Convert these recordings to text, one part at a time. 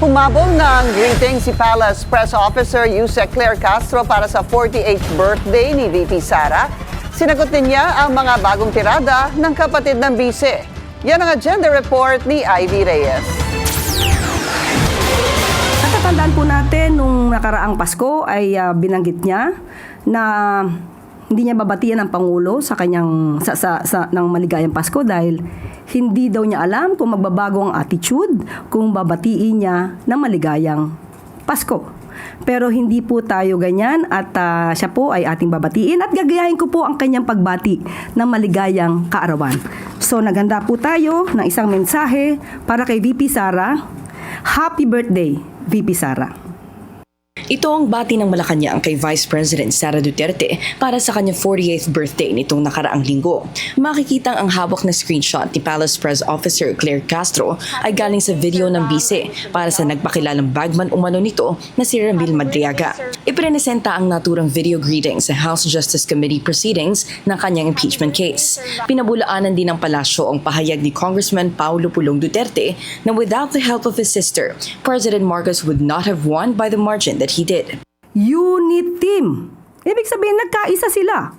Humabol ng greeting si Palace Press Officer Yusek Claire Castro para sa 48th birthday ni VP Sara. Sinagot din niya ang mga bagong tirada ng kapatid ng bise. Yan ang agenda report ni Ivy Reyes. Natatandaan po natin nung nakaraang Pasko ay binanggit niya na hindi niya babatian ang Pangulo sa kanyang ng maligayang Pasko dahil hindi daw niya alam kung magbabago ang attitude kung babatiin niya ng maligayang Pasko. Pero hindi po tayo ganyan at siya po ay ating babatiin at gagayahin ko po ang kanyang pagbati ng maligayang kaarawan. So naghanda po tayo ng isang mensahe para kay VP Sara. Happy birthday, VP Sara. Ito ang bati ng Malacanang kay Vice President Sara Duterte para sa kanyang 48th birthday nitong nakaraang linggo. Makikitang ang hawak na screenshot ni Palace Press Officer Claire Castro ay galing sa video ng bise para sa nagpakilalang bagman umano nito na si Ramil Madriaga. Iprenesenta ang naturang video greeting sa House Justice Committee proceedings ng kanyang impeachment case. Pinabulaanan din ng palasyo ang pahayag ni Congressman Paulo Pulong Duterte na without the help of his sister, President Marcos would not have won by the margin that he did. Unit team. Ibig sabihin, nagkaisa sila.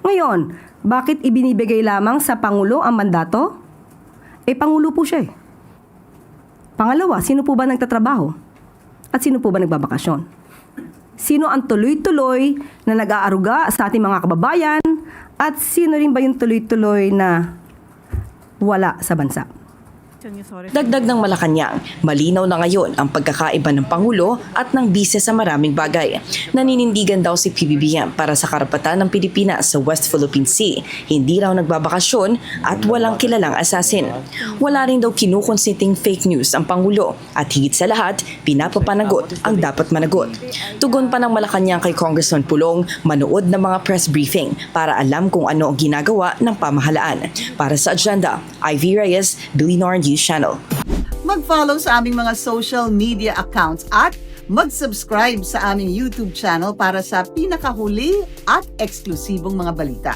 Ngayon, bakit ibinibigay lamang sa Pangulo ang mandato? Pangulo po siya eh. Pangalawa, sino po ba nagtatrabaho? At sino po ba nagbabakasyon? Sino ang tuloy-tuloy na nag-aaruga sa ating mga kababayan? At sino rin ba yung tuloy-tuloy na wala sa bansa? Dagdag ng Malacanang, malinaw na ngayon ang pagkakaiba ng Pangulo at ng bise sa maraming bagay. Naninindigan daw si PBBM para sa karapatan ng Pilipinas sa West Philippine Sea, hindi raw nagbabakasyon at walang kilalang asasin. Wala rin daw kinukonsinting fake news ang Pangulo at higit sa lahat, pinapapanagot ang dapat managot. Tugon pa ng Malacanang kay Congressman Pulong, manood ng mga press briefing para alam kung ano ang ginagawa ng pamahalaan. Para sa agenda, Ivy Reyes, Billionaire News Channel. Mag-follow sa aming mga social media accounts at mag-subscribe sa aming YouTube channel para sa pinakahuli at eksklusibong mga balita.